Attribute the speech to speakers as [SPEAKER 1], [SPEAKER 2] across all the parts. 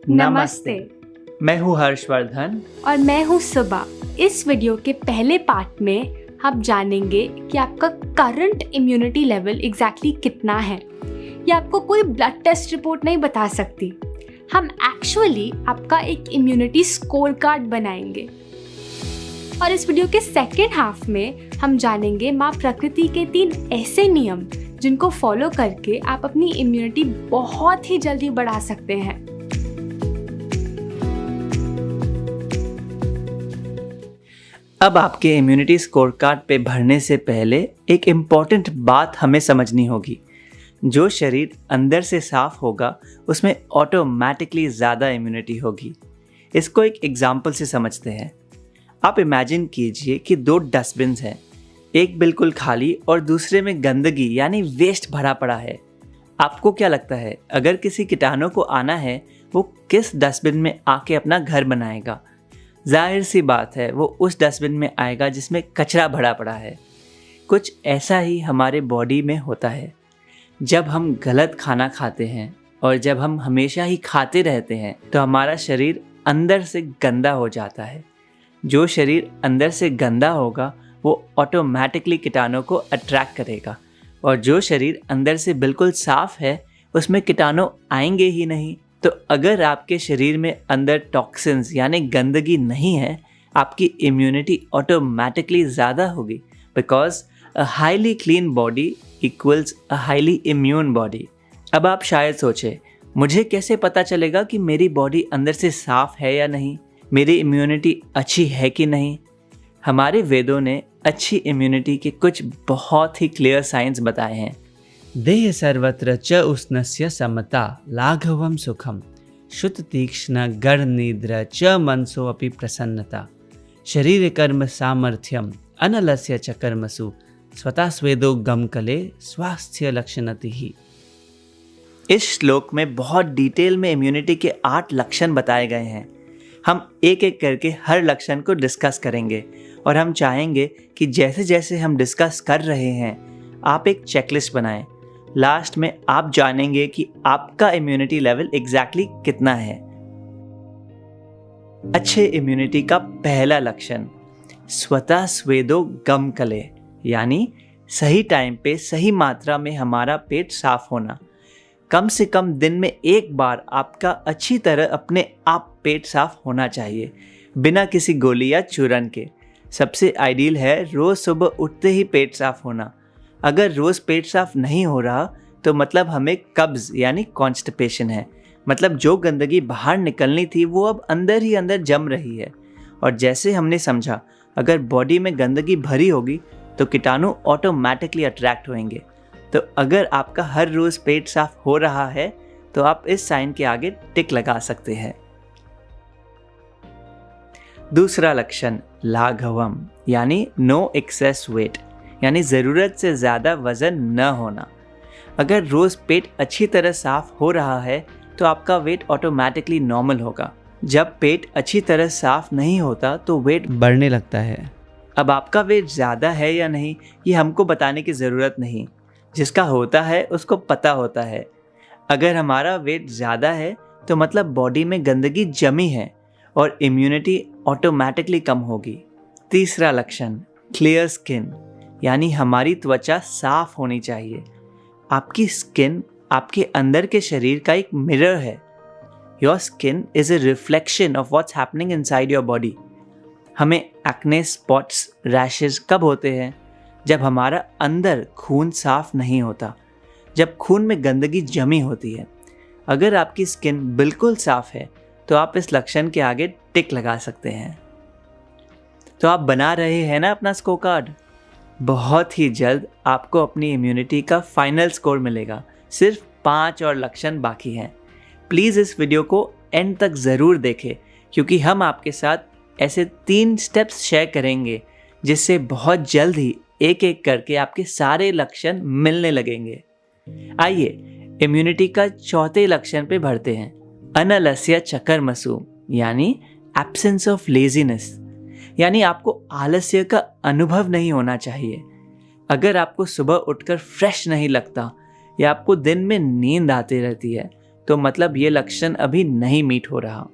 [SPEAKER 1] नमस्ते।
[SPEAKER 2] मैं हूँ हर्षवर्धन
[SPEAKER 1] और मैं हूँ सुबा। इस वीडियो के पहले पार्ट में हम जानेंगे कि आपका करंट इम्यूनिटी लेवल एग्जैक्टली कितना है। ये आपको कोई ब्लड टेस्ट रिपोर्ट नहीं बता सकती। हम एक्चुअली आपका एक इम्यूनिटी स्कोर कार्ड बनाएंगे। और इस वीडियो के सेकेंड हाफ में हम जानेंगे माँ प्रकृति के 3 ऐसे नियम जिनको फॉलो करके आप अपनी इम्यूनिटी बहुत ही जल्दी बढ़ा सकते हैं।
[SPEAKER 2] अब आपके इम्यूनिटी स्कोर कार्ड पे भरने से पहले एक इम्पॉर्टेंट बात हमें समझनी होगी। जो शरीर अंदर से साफ होगा उसमें ऑटोमेटिकली ज़्यादा इम्यूनिटी होगी। इसको एक एग्जाम्पल से समझते हैं। आप इमेजिन कीजिए कि 2 डस्टबिन्स हैं, एक बिल्कुल खाली और दूसरे में गंदगी यानी वेस्ट भरा पड़ा है। आपको क्या लगता है अगर किसी कीटाणु को आना है वो किस डस्टबिन में आके अपना घर बनाएगा? जाहिर सी बात है वो उस डस्टबिन में आएगा जिसमें कचरा भरा पड़ा है। कुछ ऐसा ही हमारे बॉडी में होता है। जब हम गलत खाना खाते हैं और जब हम हमेशा ही खाते रहते हैं तो हमारा शरीर अंदर से गंदा हो जाता है। जो शरीर अंदर से गंदा होगा वो ऑटोमेटिकली कीटाणु को अट्रैक्ट करेगा, और जो शरीर अंदर से बिल्कुल साफ है उसमें कीटाणु आएंगे ही नहीं। तो अगर आपके शरीर में अंदर टॉक्सिन्स यानी गंदगी नहीं है, आपकी इम्यूनिटी ऑटोमेटिकली ज़्यादा होगी, because a highly clean body equals a highly immune body. अब आप शायद सोचें, मुझे कैसे पता चलेगा कि मेरी बॉडी अंदर से साफ है या नहीं, मेरी इम्यूनिटी अच्छी है कि नहीं? हमारे वेदों ने अच्छी इम्यूनिटी के कुछ बहुत ही क्लियर साइंस बताए हैं।
[SPEAKER 3] देह सर्वत्र च उष्णस्य समता लाघवं सुखम शुद्ध तीक्ष्ण गढ़ निद्र च मनसो अपि प्रसन्नता शरीर कर्म सामर्थ्यम अनलस्य च कर्मसु स्वतः स्वेदो गमकले स्वास्थ्य लक्षणति ही।
[SPEAKER 2] इस श्लोक में बहुत डिटेल में इम्यूनिटी के 8 लक्षण बताए गए हैं। हम एक एक करके हर लक्षण को डिस्कस करेंगे, और हम चाहेंगे कि जैसे जैसे हम डिस्कस कर रहे हैं आप एक चेकलिस्ट बनाएं। लास्ट में आप जानेंगे कि आपका इम्यूनिटी लेवल एग्जैक्टली कितना है। अच्छे इम्यूनिटी का पहला लक्षण स्वतः स्वेदो गमकले, यानी सही टाइम पे सही मात्रा में हमारा पेट साफ होना। कम से कम दिन में एक बार आपका अच्छी तरह अपने आप पेट साफ होना चाहिए, बिना किसी गोली या चूरन के। सबसे आइडियल है रोज़ सुबह उठते ही पेट साफ होना। अगर रोज़ पेट साफ नहीं हो रहा तो मतलब हमें कब्ज़ यानी कॉन्स्टिपेशन है, मतलब जो गंदगी बाहर निकलनी थी वो अब अंदर ही अंदर जम रही है। और जैसे हमने समझा, अगर बॉडी में गंदगी भरी होगी तो कीटाणु ऑटोमेटिकली अट्रैक्ट होंगे। तो अगर आपका हर रोज़ पेट साफ हो रहा है तो आप इस साइन के आगे टिक लगा सकते हैं। दूसरा लक्षण लाघवम, यानी नो एक्सेस वेट, यानी ज़रूरत से ज़्यादा वज़न न होना। अगर रोज़ पेट अच्छी तरह साफ हो रहा है तो आपका वेट ऑटोमेटिकली नॉर्मल होगा। जब पेट अच्छी तरह साफ नहीं होता तो वेट
[SPEAKER 3] बढ़ने लगता है।
[SPEAKER 2] अब आपका वेट ज़्यादा है या नहीं ये हमको बताने की ज़रूरत नहीं, जिसका होता है उसको पता होता है। अगर हमारा वेट ज़्यादा है तो मतलब बॉडी में गंदगी जमी है और इम्यूनिटी ऑटोमेटिकली कम होगी। तीसरा लक्षण क्लियर स्किन, यानी हमारी त्वचा साफ होनी चाहिए। आपकी स्किन आपके अंदर के शरीर का एक मिरर है। Your skin is a reflection of what's happening inside your body. हमें एक्ने, स्पॉट्स, रैशेस कब होते हैं? जब हमारा अंदर खून साफ नहीं होता, जब खून में गंदगी जमी होती है। अगर आपकी स्किन बिल्कुल साफ है तो आप इस लक्षण के आगे टिक लगा सकते हैं। तो आप बना रहे हैं ना अपना स्कोर कार्ड। बहुत ही जल्द आपको अपनी इम्यूनिटी का फाइनल स्कोर मिलेगा। सिर्फ 5 और लक्षण बाकी हैं। प्लीज़ इस वीडियो को एंड तक ज़रूर देखें, क्योंकि हम आपके साथ ऐसे 3 स्टेप्स शेयर करेंगे जिससे बहुत जल्द ही एक एक करके आपके सारे लक्षण मिलने लगेंगे। आइए इम्यूनिटी का चौथे लक्षण पे बढ़ते हैं। अनलस्य च कर्मसु, यानी एब्सेंस ऑफ लेजीनेस, यानी आपको आलस्य का अनुभव नहीं होना चाहिए। अगर आपको सुबह उठकर फ्रेश नहीं लगता या आपको दिन में नींद आती रहती है तो मतलब ये लक्षण अभी नहीं मीट हो रहा।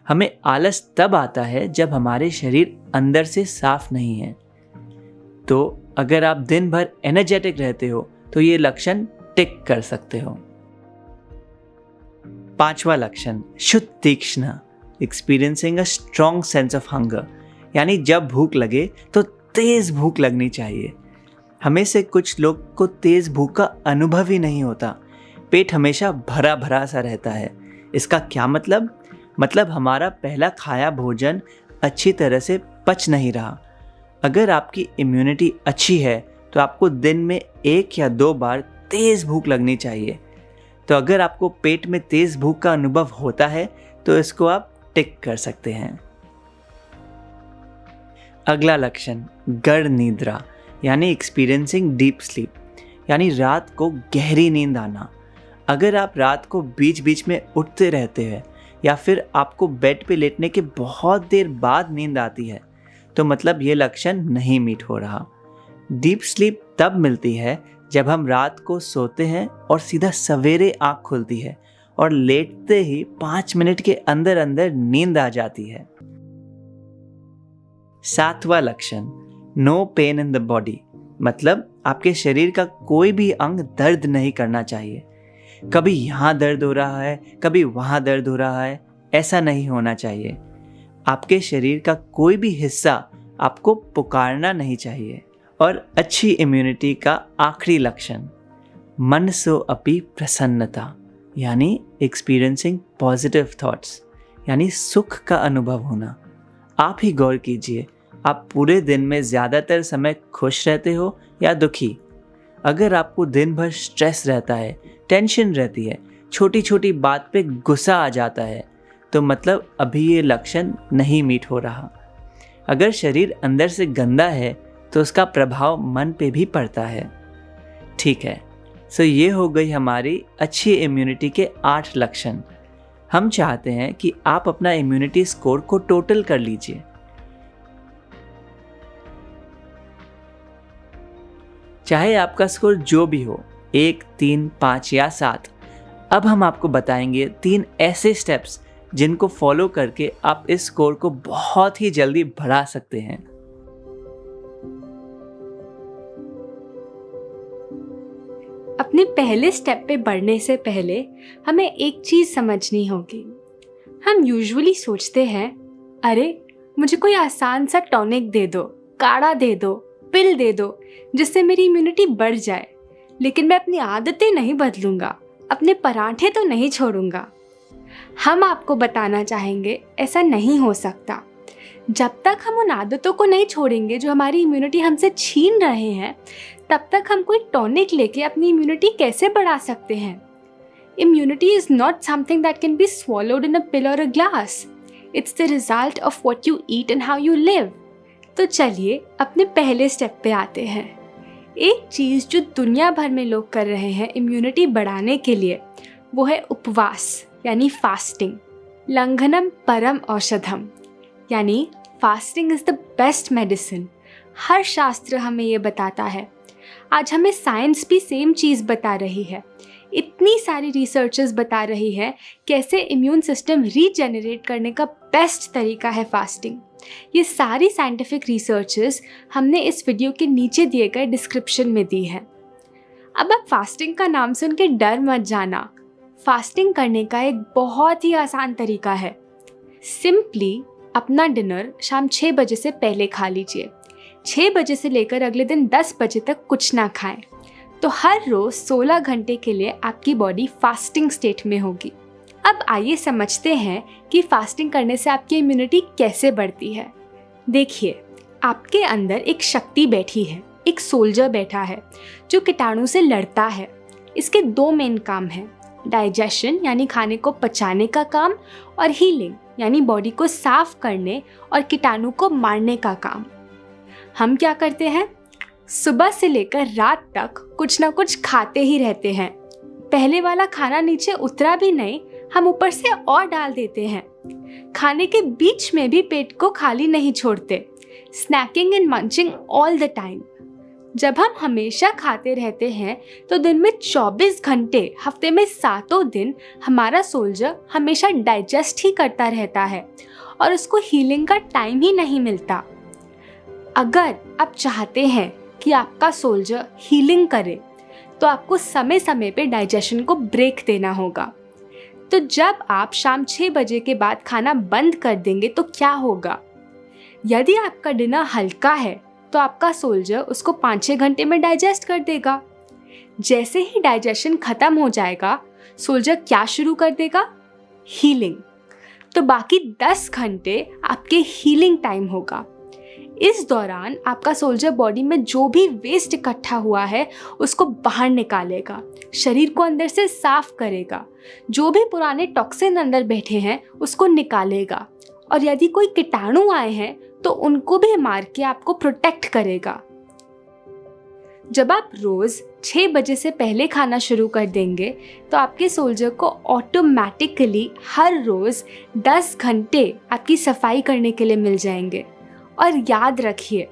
[SPEAKER 2] हमें आलस तब आता है जब हमारे शरीर अंदर से साफ नहीं है। तो अगर आप दिन भर एनर्जेटिक रहते हो तो ये लक्षण टिक कर सकते हो। 5वां लक्षण शुद्ध तीक्ष्ण, experiencing a strong sense of hunger, यानी जब भूख लगे तो तेज भूख लगनी चाहिए। हमें से कुछ लोग को तेज भूख का अनुभव ही नहीं होता, पेट हमेशा भरा भरा सा रहता है। इसका क्या मतलब? मतलब हमारा पहला खाया भोजन अच्छी तरह से पच नहीं रहा। अगर आपकी इम्यूनिटी अच्छी है तो आपको दिन में 1 या 2 बार तेज भूख लगनी चाहिए। तो अगर आपको पेट में तेज भूख का अनुभव होता है तो इसको आप टिक कर सकते हैं। अगला लक्षण गढ़ निद्रा, यानी एक्सपीरियंसिंग डीप स्लीप, यानी रात को गहरी नींद आना। अगर आप रात को बीच बीच में उठते रहते हैं या फिर आपको बेड पे लेटने के बहुत देर बाद नींद आती है तो मतलब ये लक्षण नहीं मीट हो रहा। डीप स्लीप तब मिलती है जब हम रात को सोते हैं और सीधा सवेरे आँख खुलती है और लेटते ही 5 मिनट के अंदर अंदर नींद आ जाती है। 7वां लक्षण no pain in the body, मतलब आपके शरीर का कोई भी अंग दर्द नहीं करना चाहिए। कभी यहाँ दर्द हो रहा है, कभी वहाँ दर्द हो रहा है, ऐसा नहीं होना चाहिए। आपके शरीर का कोई भी हिस्सा आपको पुकारना नहीं चाहिए। और अच्छी इम्यूनिटी का आखिरी लक्षण मनसो अपि प्रसन्नता, यानी एक्सपीरियंसिंग पॉजिटिव थॉट्स, यानी सुख का अनुभव होना। आप ही गौर कीजिए, आप पूरे दिन में ज़्यादातर समय खुश रहते हो या दुखी? अगर आपको दिन भर स्ट्रेस रहता है, टेंशन रहती है, छोटी छोटी बात पे गुस्सा आ जाता है, तो मतलब अभी ये लक्षण नहीं मीट हो रहा। अगर शरीर अंदर से गंदा है तो उसका प्रभाव मन पे भी पड़ता है। ठीक है, सो ये हो गई हमारी अच्छी इम्यूनिटी के 8 लक्षण। हम चाहते हैं कि आप अपना इम्यूनिटी स्कोर को टोटल कर लीजिए। चाहे आपका स्कोर जो भी हो, 1, 3, 5 या 7, अब हम आपको बताएंगे 3 ऐसे स्टेप्स जिनको फॉलो करके आप इस स्कोर को बहुत ही जल्दी बढ़ा सकते हैं।
[SPEAKER 1] अपने पहले स्टेप पे बढ़ने से पहले हमें एक चीज़ समझनी होगी। हम यूजुअली सोचते हैं, अरे मुझे कोई आसान सा टॉनिक दे दो, काढ़ा दे दो, पिल दे दो जिससे मेरी इम्यूनिटी बढ़ जाए, लेकिन मैं अपनी आदतें नहीं बदलूंगा, अपने पराठे तो नहीं छोड़ूंगा। हम आपको बताना चाहेंगे ऐसा नहीं हो सकता। जब तक हम उन आदतों को नहीं छोड़ेंगे जो हमारी इम्यूनिटी हमसे छीन रहे हैं, तब तक हम कोई टॉनिक लेके अपनी इम्यूनिटी कैसे बढ़ा सकते हैं? Immunity is not something that can be swallowed in a pill or a glass. It's the result of what you eat and how you live. तो चलिए अपने पहले स्टेप पे आते हैं। एक चीज़ जो दुनिया भर में लोग कर रहे हैं इम्यूनिटी बढ़ाने के लिए, वो है उपवास यानी फास्टिंग। लंघनम परम औषधम, यानी fasting is the best medicine. हर शास्त्र हमें ये बताता है। आज हमें साइंस भी सेम चीज़ बता रही है। इतनी सारी रिसर्चेस बता रही है कैसे इम्यून सिस्टम रीजेनरेट करने का बेस्ट तरीका है फास्टिंग। ये सारी साइंटिफिक रिसर्चेस हमने इस वीडियो के नीचे दिए गए डिस्क्रिप्शन में दी है। अब आप फास्टिंग का नाम सुन के डर मत जाना। फास्टिंग करने का एक बहुत ही आसान तरीका है। सिंपली अपना डिनर शाम 6 बजे से पहले खा लीजिए। 6 बजे से लेकर अगले दिन 10 बजे तक कुछ ना खाएं। तो हर रोज़ 16 घंटे के लिए आपकी बॉडी फास्टिंग स्टेट में होगी। अब आइए समझते हैं कि फास्टिंग करने से आपकी इम्यूनिटी कैसे बढ़ती है। देखिए, आपके अंदर एक शक्ति बैठी है, एक सोल्जर बैठा है जो कीटाणु से लड़ता है। इसके 2 मेन काम हैं, डाइजेशन यानी खाने को पचाने का काम, और हीलिंग यानी बॉडी को साफ करने और कीटाणु को मारने का काम। हम क्या करते हैं? सुबह से लेकर रात तक कुछ ना कुछ खाते ही रहते हैं। पहले वाला खाना नीचे उतरा भी नहीं, हम ऊपर से और डाल देते हैं। खाने के बीच में भी पेट को खाली नहीं छोड़ते। Snacking and munching all the time. जब हम हमेशा खाते रहते हैं तो दिन में 24 घंटे हफ्ते में 7 दिन हमारा सोल्जर हमेशा डाइजेस्ट ही करता रहता है और उसको हीलिंग का टाइम ही नहीं मिलता। अगर आप चाहते हैं कि आपका सोल्जर हीलिंग करे तो आपको समय समय पे डाइजेशन को ब्रेक देना होगा। तो जब आप शाम 6 बजे के बाद खाना बंद कर देंगे तो क्या होगा? यदि आपका डिनर हल्का है तो आपका सोल्जर उसको 5-6 घंटे में डाइजेस्ट कर देगा। जैसे ही डाइजेशन खत्म हो जाएगा, सोल्जर क्या शुरू कर देगा? हीलिंग। तो बाकी 10 घंटे आपके हीलिंग टाइम होगा। इस दौरान आपका सोल्जर बॉडी में जो भी वेस्ट इकट्ठा हुआ है उसको बाहर निकालेगा, शरीर को अंदर से साफ करेगा, जो भी पुराने टॉक्सिन अंदर बैठे हैं उसको निकालेगा, और यदि कोई कीटाणु आए हैं तो उनको भी मार के आपको प्रोटेक्ट करेगा। जब आप रोज 6 बजे से पहले खाना शुरू कर देंगे तो आपके सोल्जर को ऑटोमेटिकली हर रोज 10 घंटे आपकी सफाई करने के लिए मिल जाएंगे। और याद रखिए,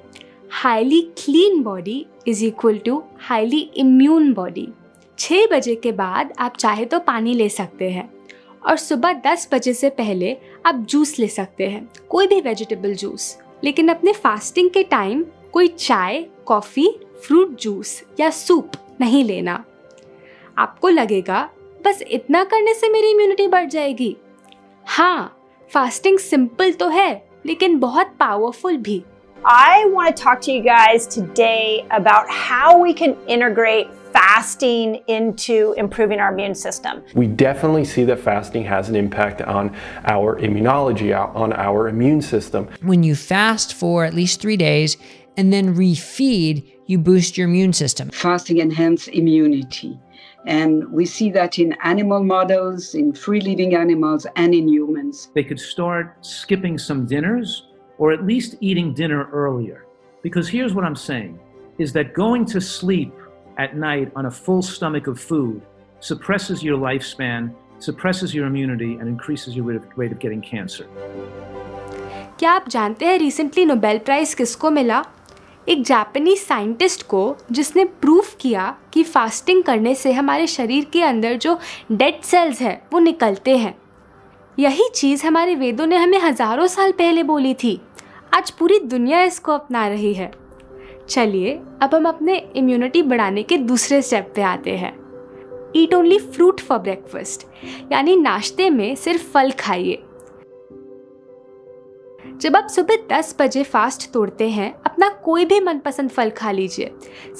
[SPEAKER 1] highly clean body is equal to highly immune body. 6 बजे के बाद आप चाहे तो पानी ले सकते हैं और सुबह 10 बजे से पहले आप जूस ले सकते हैं, कोई भी वेजिटेबल जूस। लेकिन अपने फास्टिंग के टाइम कोई चाय, कॉफ़ी, फ्रूट जूस या सूप नहीं लेना। आपको लगेगा बस इतना करने से मेरी इम्यूनिटी बढ़ जाएगी। हाँ, फास्टिंग सिंपल तो है लेकिन बहुत पावरफुल भी।
[SPEAKER 4] I want to talk to you guys today about how we can integrate fasting into improving our immune system.
[SPEAKER 5] We definitely see that fasting has an impact on our immunology, on our immune system.
[SPEAKER 6] When you fast for at least 3 days and then refeed, you boost your immune system.
[SPEAKER 7] Fasting enhances immunity. And we see that in animal models, in free-living animals, and in humans.
[SPEAKER 8] They could start skipping some dinners or at least eating dinner earlier. Because here's what I'm saying, is that going to sleep at night on a full stomach of food suppresses your lifespan, suppresses your immunity, and increases your rate of getting cancer.
[SPEAKER 1] क्या आप जानते हैं recently Nobel prize किसको मिला? एक Japanese scientist को, जिसने proof किया कि फास्टिंग करने से हमारे शरीर के अंदर जो डेड सेल्स हैं वो निकलते हैं। यही चीज़ हमारे वेदों ने हमें हज़ारों साल पहले बोली थी। आज पूरी दुनिया इसको अपना रही है। चलिए अब हम अपने इम्यूनिटी बढ़ाने के दूसरे स्टेप पे आते हैं। ईट ओनली फ्रूट फॉर ब्रेकफास्ट, यानी नाश्ते में सिर्फ फल खाइए। जब आप सुबह 10 बजे फास्ट तोड़ते हैं, अपना कोई भी मनपसंद फल खा लीजिए।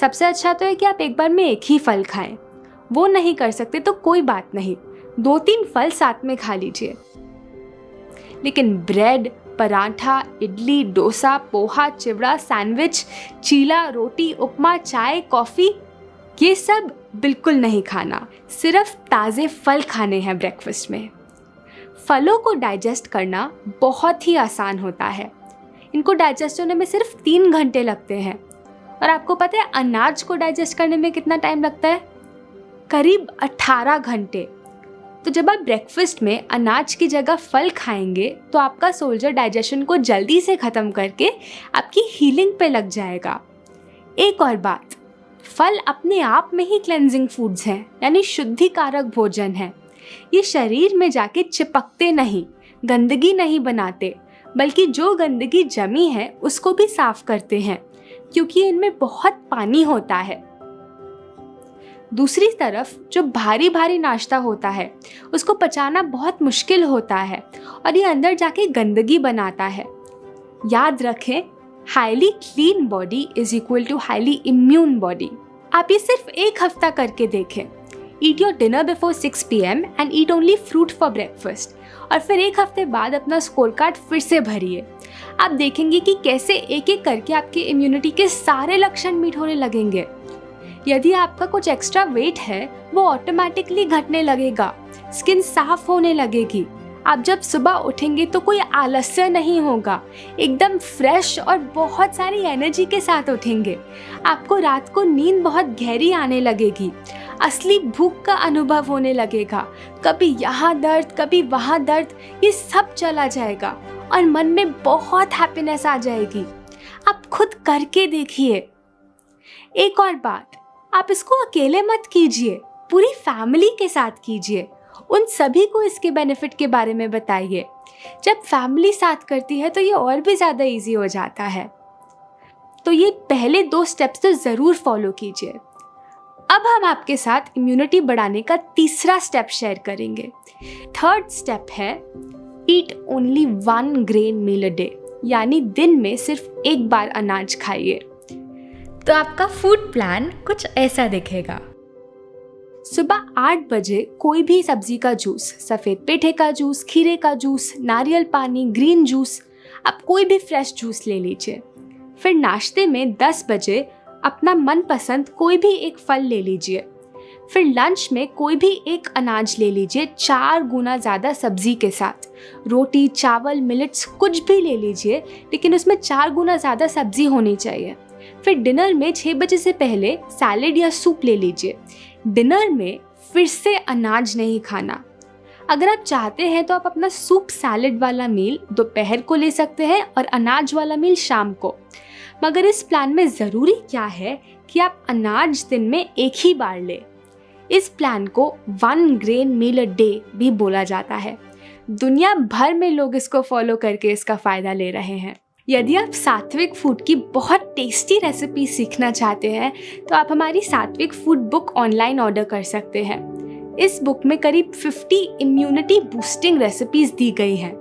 [SPEAKER 1] सबसे अच्छा तो है कि आप एक बार में एक ही फल खाएं। वो नहीं कर सकते तो कोई बात नहीं, 2-3 फल साथ में खा लीजिए। लेकिन ब्रेड, पराठा, इडली, डोसा, पोहा, चिवड़ा, सैंडविच, चीला, रोटी, उपमा, चाय, कॉफ़ी, ये सब बिल्कुल नहीं खाना। सिर्फ ताज़े फल खाने हैं ब्रेकफास्ट में। फलों को डाइजेस्ट करना बहुत ही आसान होता है। इनको डाइजेस्ट होने में सिर्फ 3 घंटे लगते हैं। और आपको पता है अनाज को डाइजेस्ट करने में कितना टाइम लगता है? करीब 18 घंटे। तो जब आप ब्रेकफास्ट में अनाज की जगह फल खाएंगे तो आपका सोल्जर डाइजेशन को जल्दी से ख़त्म करके आपकी हीलिंग पे लग जाएगा। एक और बात, फल अपने आप में ही क्लेंजिंग फूड्स हैं, यानी शुद्धिकारक भोजन है। ये शरीर में जाके चिपकते नहीं, गंदगी नहीं बनाते, बल्कि जो गंदगी जमी है उसको भी साफ करते हैं, क्योंकि इनमें बहुत पानी होता है। दूसरी तरफ जो भारी भारी नाश्ता होता है उसको पचाना बहुत मुश्किल होता है और ये अंदर जाके गंदगी बनाता है। याद रखें, highly clean body is equal to highly immune body. आप ये सिर्फ 1 हफ्ता करके देखें। Eat your dinner before 6 PM and eat only fruit for breakfast. और फिर 1 हफ्ते बाद अपना स्कोर कार्ड फिर से भरिए। आप देखेंगे कि कैसे एक एक करके आपकी इम्यूनिटी के सारे लक्षण मीट होने लगेंगे। यदि आपका कुछ एक्स्ट्रा वेट है वो ऑटोमेटिकली घटने लगेगा, स्किन साफ होने लगेगी। आप जब सुबह उठेंगे तो कोई आलस्य नहीं होगा, एकदम फ्रेश और बहुत सारी एनर्जी के साथ उठेंगे। आपको रात को नींद बहुत गहरी आने लगेगी, असली भूख का अनुभव होने लगेगा। कभी यहाँ दर्द, कभी वहाँ दर्द, ये सब चला जाएगा और मन में बहुत हैप्पीनेस आ जाएगी। आप खुद करके देखिए। एक और बात, आप इसको अकेले मत कीजिए, पूरी फैमिली के साथ कीजिए। उन सभी को इसके बेनिफिट के बारे में बताइए। जब फैमिली साथ करती है तो ये और भी ज़्यादा इजी हो जाता है। तो ये पहले 2 स्टेप्स तो ज़रूर फॉलो कीजिए। अब हम आपके साथ इम्यूनिटी बढ़ाने का तीसरा स्टेप शेयर करेंगे। 3rd स्टेप है eat only 1 grain meal a day, यानी दिन में सिर्फ एक बार अनाज खाइए। तो आपका फूड प्लान कुछ ऐसा दिखेगा। सुबह 8 बजे कोई भी सब्जी का जूस, सफ़ेद पेठे का जूस, खीरे का जूस, नारियल पानी, ग्रीन जूस, आप कोई भी फ्रेश जूस ले लीजिए। फिर नाश्ते में 10 बजे अपना मनपसंद कोई भी एक फल ले लीजिए। फिर लंच में कोई भी एक अनाज ले लीजिए 4 गुना ज़्यादा सब्जी के साथ। रोटी, चावल, मिलेट्स कुछ भी ले लीजिए, लेकिन उसमें 4 गुना ज़्यादा सब्जी होनी चाहिए। फिर डिनर में 6 बजे से पहले सैलेड या सूप ले लीजिए। डिनर में फिर से अनाज नहीं खाना। अगर आप चाहते हैं तो आप अपना सूप सैलेड वाला मील दोपहर को ले सकते हैं और अनाज वाला मील शाम को। मगर इस प्लान में ज़रूरी क्या है कि आप अनाज दिन में एक ही बार लें। इस प्लान को 1 ग्रेन मील अ डे भी बोला जाता है। दुनिया भर में लोग इसको फॉलो करके इसका फ़ायदा ले रहे हैं। यदि आप सात्विक फूड की बहुत टेस्टी रेसिपी सीखना चाहते हैं तो आप हमारी सात्विक फूड बुक ऑनलाइन ऑर्डर कर सकते हैं। इस बुक में करीब 50 इम्यूनिटी बूस्टिंग रेसिपीज़ दी गई हैं।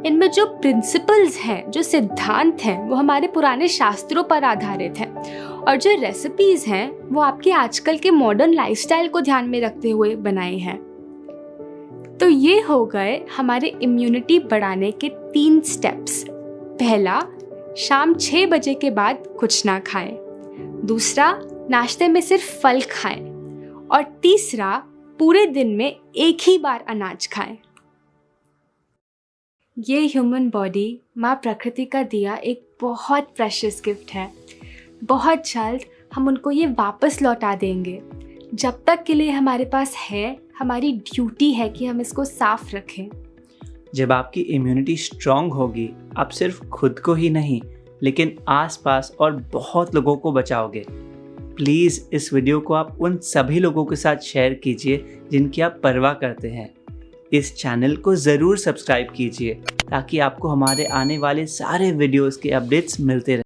[SPEAKER 1] इनमें जो प्रिंसिपल्स हैं, जो सिद्धांत हैं, वो हमारे पुराने शास्त्रों पर आधारित हैं, और जो रेसिपीज़ हैं वो आपके आजकल के मॉडर्न लाइफस्टाइल को ध्यान में रखते हुए बनाए हैं। तो ये हो गए हमारे इम्यूनिटी बढ़ाने के 3 स्टेप्स। पहला, शाम 6 बजे के बाद कुछ ना खाएं। दूसरा, नाश्ते में सिर्फ फल खाएं। और तीसरा, पूरे दिन में एक ही बार अनाज खाएं। ये ह्यूमन बॉडी माँ प्रकृति का दिया एक बहुत प्रेशियस गिफ्ट है। बहुत जल्द हम उनको ये वापस लौटा देंगे। जब तक के लिए हमारे पास है, हमारी ड्यूटी है कि हम इसको साफ रखें।
[SPEAKER 2] जब आपकी इम्यूनिटी स्ट्रांग होगी, आप सिर्फ खुद को ही नहीं लेकिन आसपास और बहुत लोगों को बचाओगे। प्लीज़ इस वीडियो को आप उन सभी लोगों के साथ शेयर कीजिए जिनकी आप परवाह करते हैं। इस चैनल को ज़रूर सब्सक्राइब कीजिए ताकि आपको हमारे आने वाले सारे वीडियोस के अपडेट्स मिलते रहें।